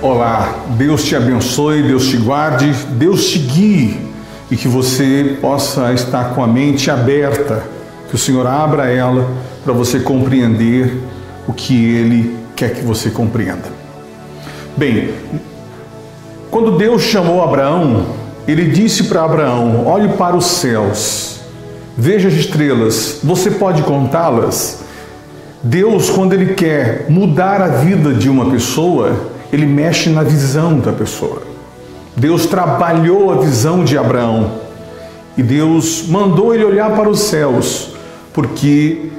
Olá, Deus te abençoe, Deus te guarde, Deus te guie e que você possa estar com a mente aberta, que o Senhor abra ela para você compreender o que Ele quer que você compreenda. Bem, quando Deus chamou Abraão, Ele disse para Abraão: olhe para os céus, veja as estrelas, você pode contá-las? Deus, quando Ele quer mudar a vida de uma pessoa, Ele mexe na visão da pessoa. Deus trabalhou a visão de Abraão e Deus mandou ele olhar para os céus, porque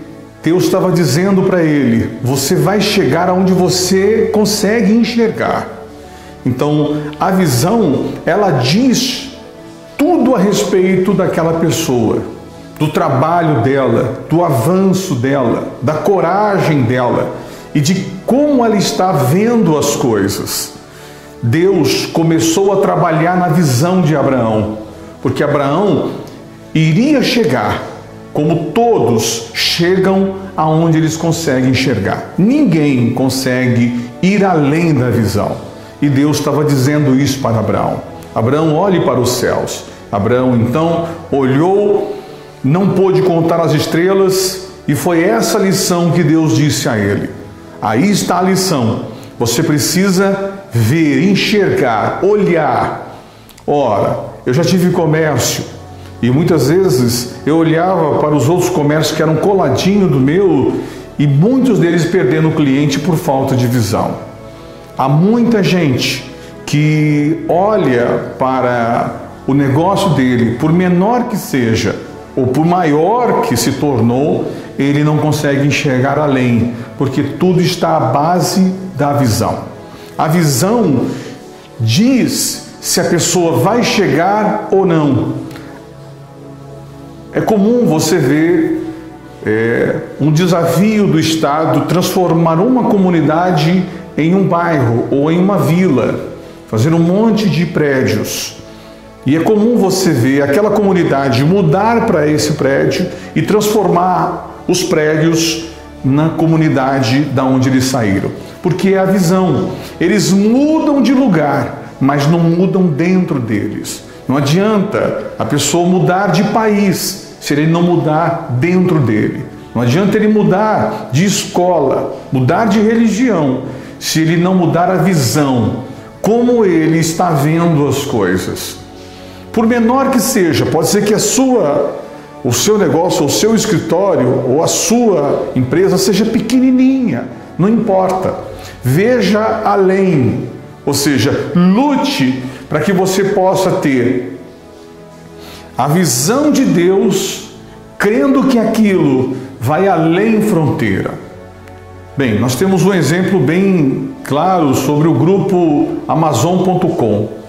Deus estava dizendo para ele: você vai chegar aonde você consegue enxergar. Então, a visão, ela diz tudo a respeito daquela pessoa, do trabalho dela, do avanço dela, da coragem dela e de como ela está vendo as coisas. Deus começou a trabalhar na visão de Abraão, porque Abraão iria chegar, como todos chegam aonde eles conseguem enxergar. Ninguém consegue ir além da visão. E Deus estava dizendo isso para Abraão: Abraão, olhe para os céus. Abraão então olhou, não pôde contar as estrelas, e foi essa lição que Deus disse a ele. Aí está a lição. Você precisa ver, enxergar, olhar. Ora, eu já tive comércio e muitas vezes eu olhava para os outros comércios que eram coladinho do meu e muitos deles perdendo o cliente por falta de visão. Há muita gente que olha para o negócio dele, por menor que seja ou por maior que se tornou, ele não consegue enxergar além, porque tudo está à base da visão. A visão diz se a pessoa vai chegar ou não. É comum você ver um desafio do Estado transformar uma comunidade em um bairro ou em uma vila, fazer um monte de prédios. E é comum você ver aquela comunidade mudar para esse prédio e transformar os prédios na comunidade da onde eles saíram. Porque é a visão. Eles mudam de lugar, mas não mudam dentro deles. Não adianta a pessoa mudar de país se ele não mudar dentro dele. Não adianta ele mudar de escola, mudar de religião, se ele não mudar a visão, como ele está vendo as coisas. Por menor que seja, pode ser que o seu negócio, o seu escritório ou a sua empresa seja pequenininha, não importa. Veja além, ou seja, lute para que você possa ter a visão de Deus, crendo que aquilo vai além fronteira. Bem, nós temos um exemplo bem claro sobre o grupo Amazon.com.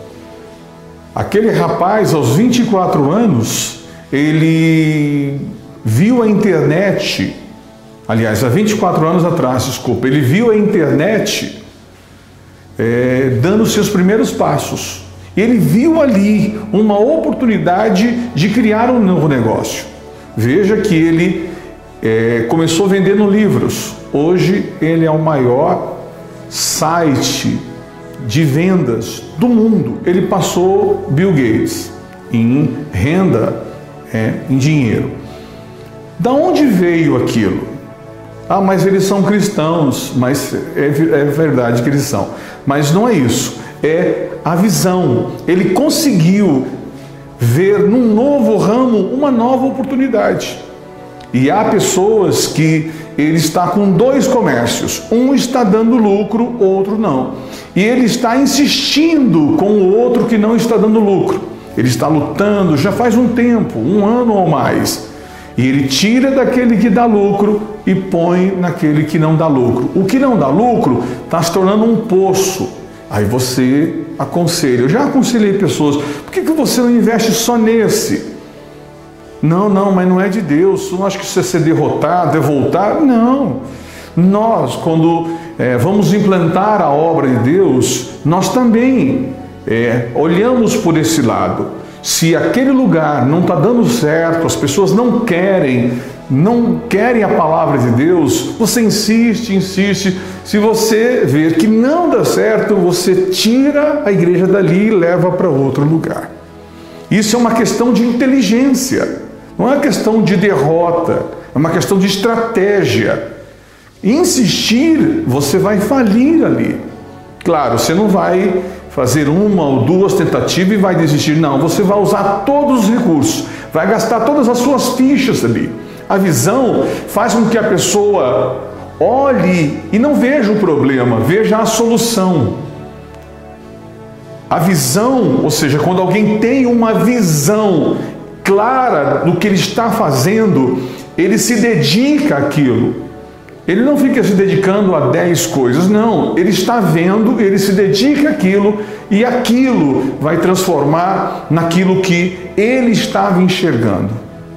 Aquele rapaz, aos 24 anos, ele viu a internet, aliás, há 24 anos atrás, desculpa, ele viu a internet dando seus primeiros passos. Ele viu ali uma oportunidade de criar um novo negócio. Veja que ele começou vendendo livros. Hoje ele é o maior site de vendas do mundo. Ele passou Bill Gates em renda, em dinheiro. Da onde veio aquilo? Ah, mas eles são cristãos. Mas é verdade que eles são. Mas não é isso. É a visão. Ele conseguiu ver num novo ramo uma nova oportunidade. E há pessoas que ele está com dois comércios. Um está dando lucro, outro não. E ele está insistindo com o outro que não está dando lucro. Ele está lutando já faz um tempo, 1 ano ou mais. E ele tira daquele que dá lucro e põe naquele que não dá lucro. O que não dá lucro está se tornando um poço. Aí você aconselha. Eu já aconselhei pessoas: por que você não investe só nesse? Não, mas não é de Deus. Eu não acho que isso é ser derrotado, é voltar. Não. Nós, quando vamos implantar a obra de Deus, nós também olhamos por esse lado. Se aquele lugar não está dando certo, as pessoas não querem não querem a palavra de Deus, você insiste, insiste. Se você ver que não dá certo, você tira a igreja dali e leva para outro lugar. Isso é uma questão de inteligência, não é uma questão de derrota, é uma questão de estratégia. Insistir, você vai falir ali. Claro, você não vai fazer uma ou duas tentativas e vai desistir. Não, você vai usar todos os recursos, vai gastar todas as suas fichas ali. A visão faz com que a pessoa olhe e não veja o problema, veja a solução. A visão, ou seja, quando alguém tem uma visão clara do que ele está fazendo, ele se dedica àquilo. Ele não fica se dedicando a 10 coisas, não. Ele está vendo, ele se dedica àquilo e aquilo vai transformar naquilo que ele estava enxergando.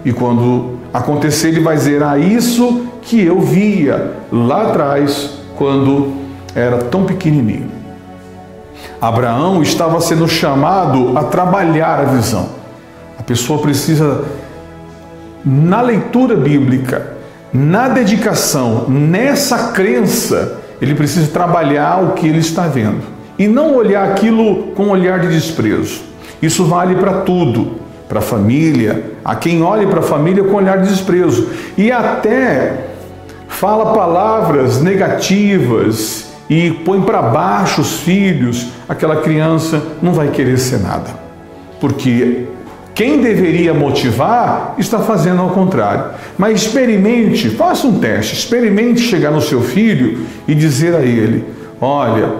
E quando acontecer, ele vai dizer, isso que eu via lá atrás, quando era tão pequenininho. Abraão estava sendo chamado a trabalhar a visão. A pessoa precisa, na leitura bíblica, na dedicação, nessa crença, ele precisa trabalhar o que ele está vendo. E não olhar aquilo com um olhar de desprezo. Isso vale para tudo, para a família. Há quem olhe para a família com olhar de desprezo. E até fala palavras negativas e põe para baixo os filhos. Aquela criança não vai querer ser nada. Porque quem deveria motivar está fazendo ao contrário. Mas experimente, faça um teste, experimente chegar no seu filho e dizer a ele, olha,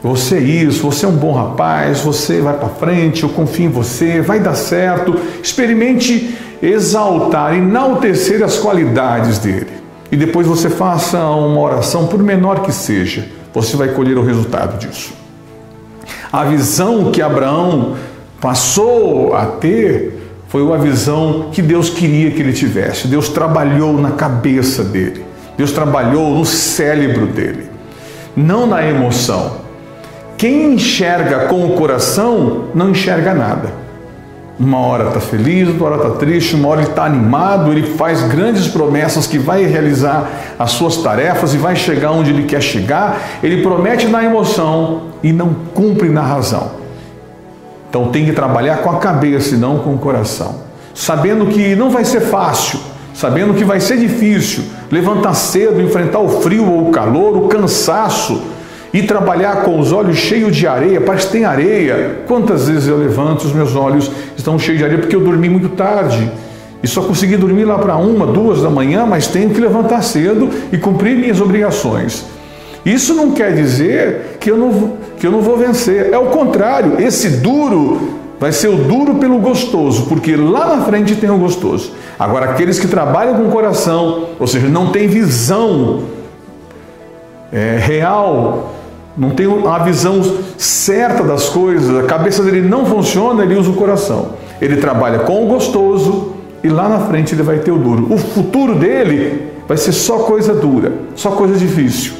você é isso, você é um bom rapaz, você vai para frente, eu confio em você, vai dar certo. Experimente exaltar, enaltecer as qualidades dele. E depois você faça uma oração, por menor que seja, você vai colher o resultado disso. A visão que Abraão passou a ter foi uma visão que Deus queria que ele tivesse. Deus trabalhou na cabeça dele. Deus trabalhou no cérebro dele. Não na emoção. Quem enxerga com o coração não enxerga nada. Uma hora está feliz, outra hora está triste, uma hora ele está animado, ele faz grandes promessas que vai realizar as suas tarefas e vai chegar onde ele quer chegar. Ele promete na emoção e não cumpre na razão. Então tem que trabalhar com a cabeça e não com o coração. Sabendo que não vai ser fácil, sabendo que vai ser difícil, levantar cedo, enfrentar o frio ou o calor, o cansaço e trabalhar com os olhos cheios de areia, parece que tem areia. Quantas vezes eu levanto e os meus olhos estão cheios de areia porque eu dormi muito tarde e só consegui dormir lá para 1, 2 da manhã, mas tenho que levantar cedo e cumprir minhas obrigações. Isso não quer dizer que eu não vou vencer. É o contrário, esse duro vai ser o duro pelo gostoso, porque lá na frente tem o gostoso. Agora, aqueles que trabalham com o coração, ou seja, não tem visão real, não tem a visão certa das coisas, a cabeça dele não funciona, ele usa o coração. Ele trabalha com o gostoso e lá na frente ele vai ter o duro. O futuro dele vai ser só coisa dura, só coisa difícil.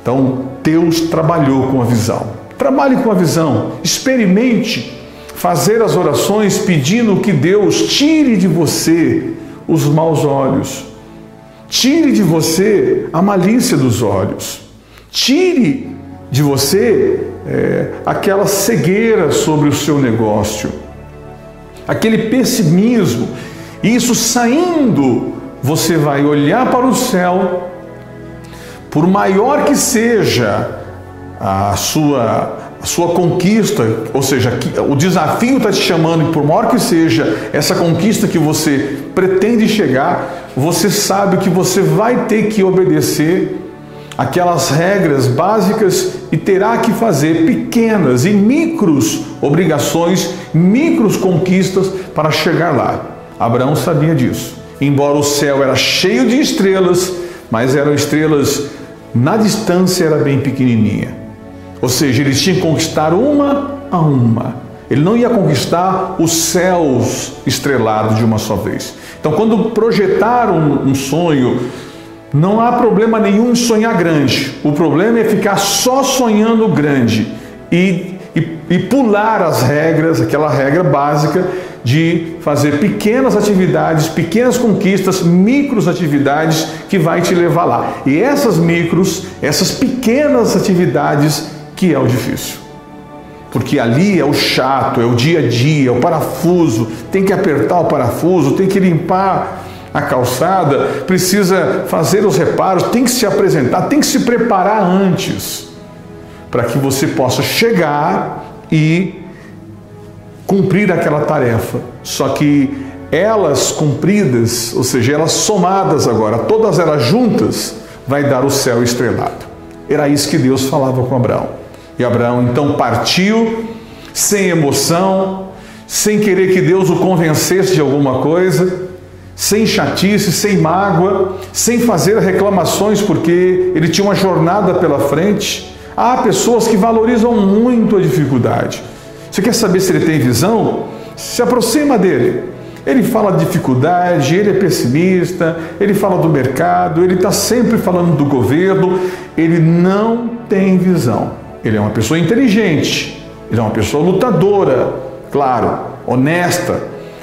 Então, Deus trabalhou com a visão. Trabalhe com a visão. Experimente fazer as orações pedindo que Deus tire de você os maus olhos. Tire de você a malícia dos olhos. Tire de você aquela cegueira sobre o seu negócio. Aquele pessimismo. Isso saindo, você vai olhar para o céu. Por maior que seja a sua conquista, ou seja, o desafio está te chamando, e por maior que seja essa conquista que você pretende chegar, você sabe que você vai ter que obedecer aquelas regras básicas e terá que fazer pequenas e micros obrigações, micros conquistas para chegar lá. Abraão sabia disso. Embora o céu era cheio de estrelas, mas eram estrelas na distância, era bem pequenininha. Ou seja, eles tinham que conquistar uma a uma. Ele não ia conquistar os céus estrelados de uma só vez. Então, quando projetaram um sonho, não há problema nenhum em sonhar grande. O problema é ficar só sonhando grande e pular as regras, aquela regra básica de fazer pequenas atividades, pequenas conquistas, micros atividades que vai te levar lá. E essas pequenas atividades que é o difícil. Porque ali é o chato, é o dia a dia, é o parafuso, tem que apertar o parafuso, tem que limpar a calçada, precisa fazer os reparos, tem que se apresentar, tem que se preparar antes, para que você possa chegar e cumprir aquela tarefa. Só que elas cumpridas, ou seja, elas somadas agora, todas elas juntas, vai dar o céu estrelado. Era isso que Deus falava com Abraão. E Abraão então partiu, sem emoção, sem querer que Deus o convencesse de alguma coisa, sem chatice, sem mágoa, sem fazer reclamações, porque ele tinha uma jornada pela frente. Há pessoas que valorizam muito a dificuldade. Você quer saber se ele tem visão? Se aproxima dele. Ele fala de dificuldade, ele é pessimista, ele fala do mercado, ele está sempre falando do governo. Ele não tem visão. Ele é uma pessoa inteligente, ele é uma pessoa lutadora, claro, honesta,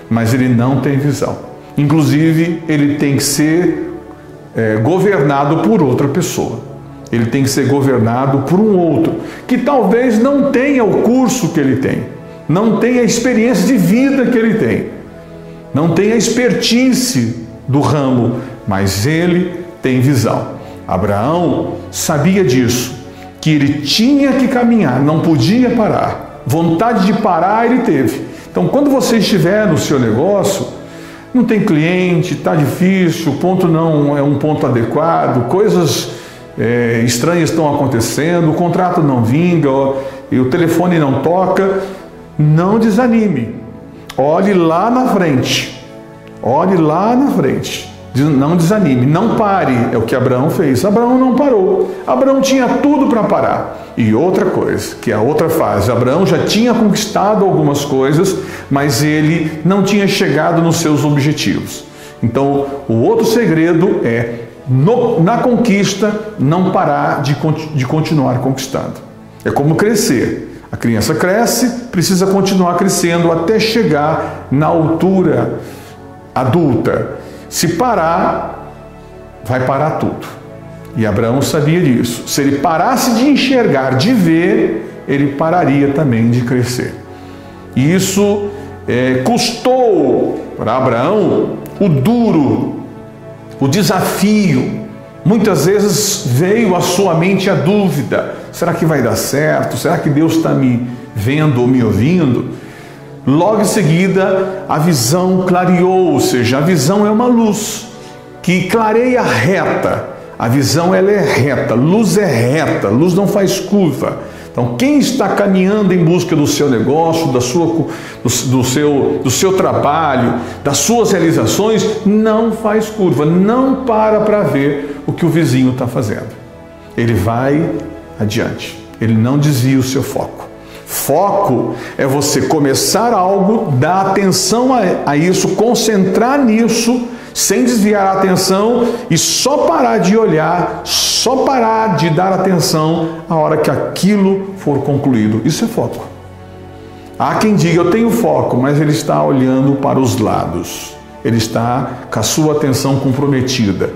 mas ele não tem visão. Inclusive, ele tem que ser governado por outra pessoa. Ele tem que ser governado por um outro, que talvez não tenha o curso que ele tem, não tenha a experiência de vida que ele tem, não tenha a expertise do ramo, mas ele tem visão. Abraão sabia disso, que ele tinha que caminhar, não podia parar. Vontade de parar ele teve. Então, quando você estiver no seu negócio, não tem cliente, está difícil, o ponto não é um ponto adequado, coisas estranhas estão acontecendo, o contrato não vinga, e o telefone não toca, não desanime. Olhe lá na frente. Olhe lá na frente. Não desanime, não pare. É o que Abraão fez. Abraão não parou. Abraão tinha tudo para parar. E outra coisa, que é a outra fase. Abraão já tinha conquistado algumas coisas, mas ele não tinha chegado nos seus objetivos. Então, o outro segredo é, na conquista, não parar de continuar conquistando. É como crescer. A criança cresce, precisa continuar crescendo até chegar na altura adulta. Se parar, vai parar tudo. E Abraão sabia disso. Se ele parasse de enxergar, de ver, ele pararia também de crescer. E isso custou para Abraão o duro, o desafio. Muitas vezes veio à sua mente a dúvida: será que vai dar certo? Será que Deus está me vendo ou me ouvindo? Logo em seguida, a visão clareou, ou seja, a visão é uma luz que clareia reta. A visão ela é reta, luz é reta, luz não faz curva. Então, quem está caminhando em busca do seu negócio, do seu trabalho, das suas realizações, não faz curva, não para ver o que o vizinho está fazendo. Ele vai adiante, ele não desvia o seu foco. Foco é você começar algo, dar atenção a isso, concentrar nisso, sem desviar a atenção e só parar de olhar, só parar de dar atenção a hora que aquilo for concluído. Isso é foco. Há quem diga: eu tenho foco, mas ele está olhando para os lados. Ele está com a sua atenção comprometida.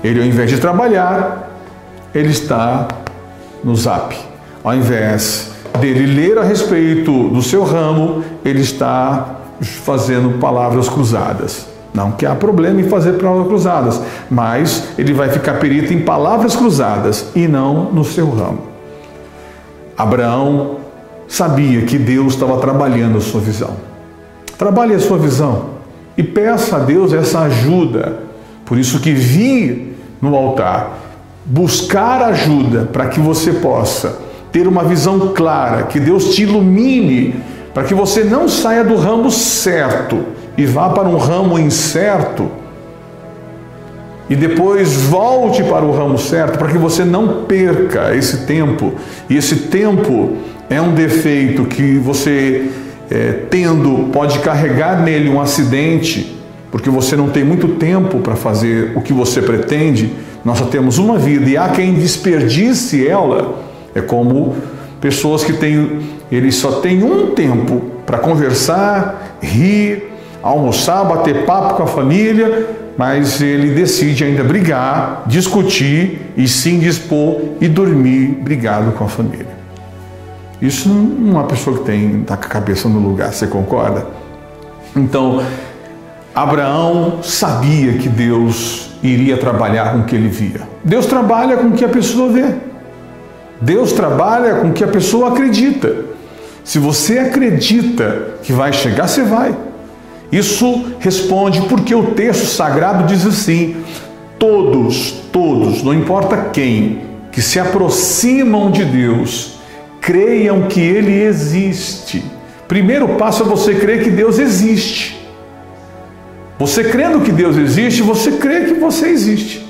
Ele, ao invés de trabalhar, ele está no zap. Ao invés dele ler a respeito do seu ramo, ele está fazendo palavras cruzadas. Não que há problema em fazer palavras cruzadas, mas ele vai ficar perito em palavras cruzadas e não no seu ramo. Abraão sabia que Deus estava trabalhando a sua visão. Trabalhe a sua visão e peça a Deus essa ajuda. Por isso que vir no altar, buscar ajuda para que você possa ter uma visão clara, que Deus te ilumine, para que você não saia do ramo certo e vá para um ramo incerto e depois volte para o ramo certo, para que você não perca esse tempo. E esse tempo é um defeito que você, pode carregar nele um acidente, porque você não tem muito tempo para fazer o que você pretende. Nós só temos uma vida e há quem desperdice ela. É como pessoas que eles só têm um tempo para conversar, rir, almoçar, bater papo com a família, mas ele decide ainda brigar, discutir e se indispor e dormir brigado com a família. Isso não é uma pessoa que está com a cabeça no lugar, você concorda? Então, Abraão sabia que Deus iria trabalhar com o que ele via. Deus trabalha com o que a pessoa vê. Deus trabalha com o que a pessoa acredita. Se você acredita que vai chegar, você vai. Isso responde porque o texto sagrado diz assim: todos, não importa quem, que se aproximam de Deus, creiam que Ele existe. Primeiro passo é você crer que Deus existe. Você crendo que Deus existe, você crê que você existe.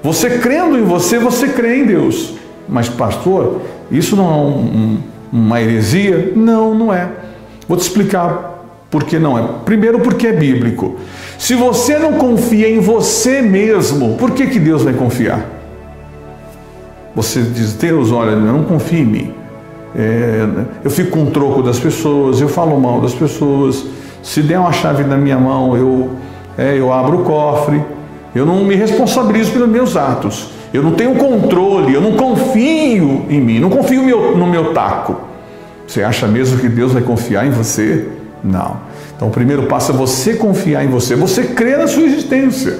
Você crendo em você, você crê em Deus. Mas pastor, isso não é uma heresia? Não, não é. Vou te explicar por que não é. Primeiro, porque é bíblico. Se você não confia em você mesmo, por que Deus vai confiar? Você diz: Deus, olha, eu não confio em mim. Eu fico com o troco das pessoas, eu falo mal das pessoas. Se der uma chave na minha mão, eu abro o cofre. Eu não me responsabilizo pelos meus atos. Eu não tenho controle, eu não confio em mim, não confio no meu taco. Você acha mesmo que Deus vai confiar em você? Não. Então o primeiro passo é você confiar em você. Você crer na sua existência.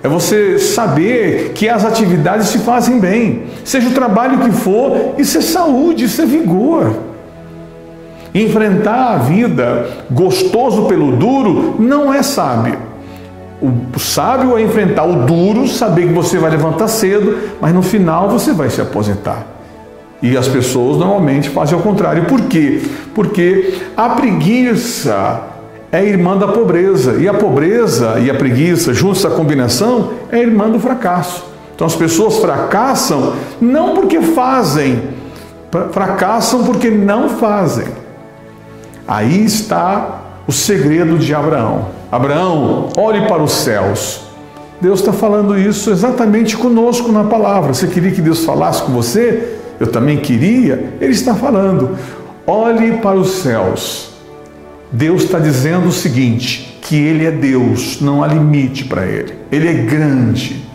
É você saber que as atividades se fazem bem. Seja o trabalho que for, isso é saúde, isso é vigor. Enfrentar a vida gostoso pelo duro não é sábio. O sábio é enfrentar o duro, saber que você vai levantar cedo, mas no final você vai se aposentar. E as pessoas normalmente fazem ao contrário. Por quê? Porque a preguiça é irmã da pobreza. E a pobreza e a preguiça, juntos, essa combinação, é irmã do fracasso. Então as pessoas fracassam não porque fazem, fracassam porque não fazem. Aí está o segredo de Abraão. Abraão, olhe para os céus. Deus está falando isso exatamente conosco na palavra. Você queria que Deus falasse com você? Eu também queria. Ele está falando: olhe para os céus. Deus está dizendo o seguinte, que Ele é Deus, não há limite para Ele. Ele é grande.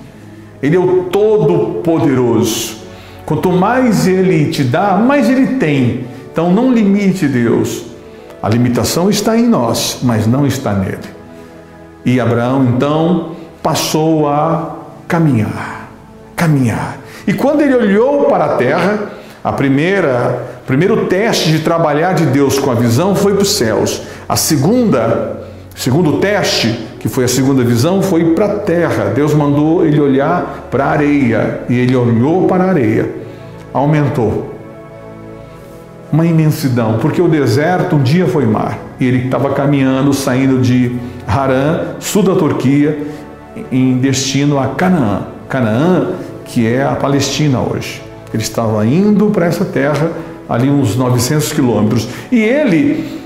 Ele é o Todo-Poderoso. Quanto mais Ele te dá, mais Ele tem. Então não limite Deus. A limitação está em nós, mas não está nele. E Abraão, então, passou a caminhar. E quando ele olhou para a terra, o primeiro teste de trabalhar de Deus com a visão foi para os céus. O segundo teste, que foi a segunda visão, foi para a terra. Deus mandou ele olhar para a areia. E ele olhou para a areia. Aumentou. Uma imensidão, porque o deserto um dia foi mar. E ele estava caminhando, saindo de Harã, sul da Turquia, em destino a Canaã. Canaã, que é a Palestina hoje. Ele estava indo para essa terra, ali uns 900 quilômetros. E ele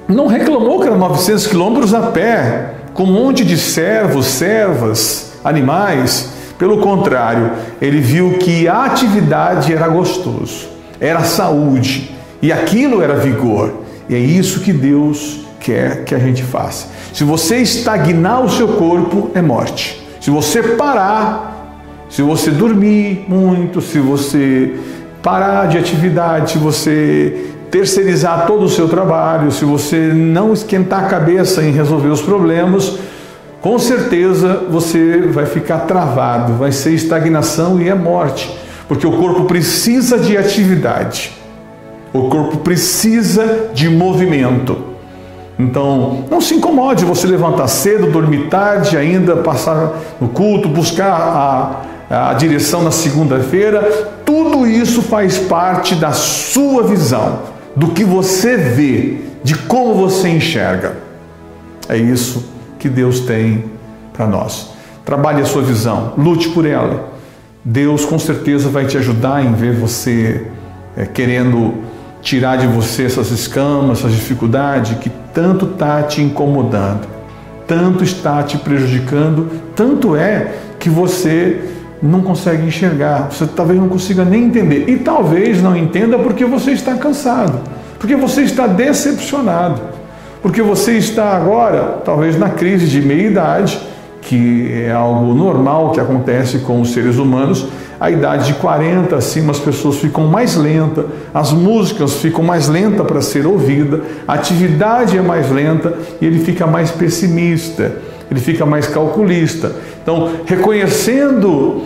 não reclamou que eram 900 quilômetros a pé, com um monte de servos, servas, animais. Pelo contrário, ele viu que a atividade era gostoso, era saúde, e aquilo era vigor. E é isso que Deus quer que a gente faça. Se você estagnar o seu corpo, é morte. Se você parar, se você dormir muito, se você parar de atividade, se você terceirizar todo o seu trabalho, se você não esquentar a cabeça em resolver os problemas, com certeza você vai ficar travado, vai ser estagnação e é morte. Porque o corpo precisa de atividade, o corpo precisa de movimento. Então, não se incomode você levantar cedo, dormir tarde, ainda passar no culto, buscar a direção na segunda-feira. Tudo isso faz parte da sua visão, do que você vê, de como você enxerga. É isso que Deus tem para nós. Trabalhe a sua visão, lute por ela. Deus com certeza vai te ajudar em ver você querendo tirar de você essas escamas, essas dificuldades que tanto está te incomodando, tanto está te prejudicando, tanto é que você não consegue enxergar, você talvez não consiga nem entender, e talvez não entenda porque você está cansado, Porque você está decepcionado. Porque você está agora, talvez na crise de meia-idade, que é algo normal que acontece com os seres humanos. A idade de 40 acima, as pessoas ficam mais lentas, as músicas ficam mais lentas para ser ouvida, a atividade é mais lenta e ele fica mais pessimista, ele fica mais calculista. Então, reconhecendo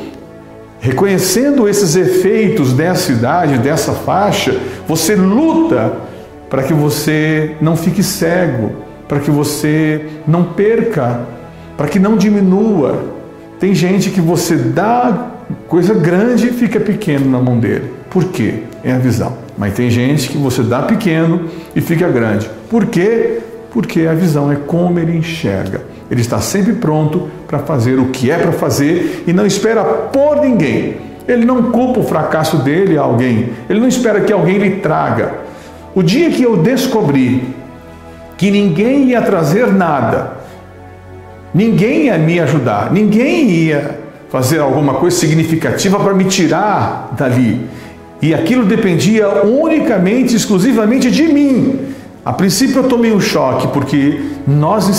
esses efeitos dessa idade, dessa faixa, você luta para que você não fique cego, para que você não perca, para que não diminua. Tem gente que você dá coisa grande e fica pequeno na mão dele. Por quê? É a visão. Mas tem gente que você dá pequeno e fica grande. Por quê? Porque a visão é como ele enxerga. Ele está sempre pronto para fazer o que é para fazer e não espera por ninguém. Ele não culpa o fracasso dele a alguém. Ele não espera que alguém lhe traga. O dia que eu descobri que ninguém ia trazer nada, ninguém ia me ajudar, ninguém ia fazer alguma coisa significativa para me tirar dali, e aquilo dependia unicamente, exclusivamente de mim. A princípio eu tomei um choque, porque nós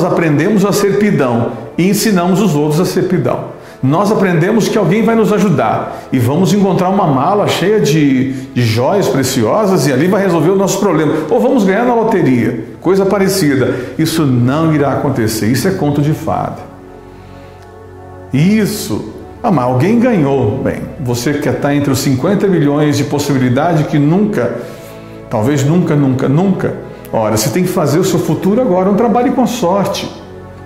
aprendemos a ser pidão e ensinamos os outros a ser pidão. Nós aprendemos que alguém vai nos ajudar e vamos encontrar uma mala cheia de joias preciosas e ali vai resolver o nosso problema. Ou vamos ganhar na loteria, coisa parecida. Isso não irá acontecer, isso é conto de fada. Isso, mas alguém ganhou. Bem, você que está entre os 50 milhões de possibilidade que nunca, talvez nunca. Ora, você tem que fazer o seu futuro agora, não trabalhe com a sorte.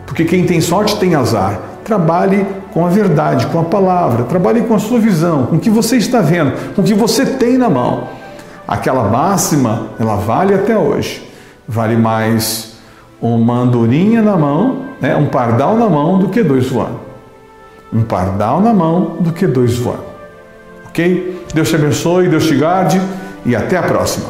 Porque quem tem sorte tem azar. Trabalhe com a verdade, com a palavra, trabalhe com a sua visão, com o que você está vendo, com o que você tem na mão. Aquela máxima, ela vale até hoje. Vale mais uma andorinha na mão, um pardal na mão, do que 2 voando. Um pardal na mão do que 2 voando. Ok? Deus te abençoe, Deus te guarde e até a próxima.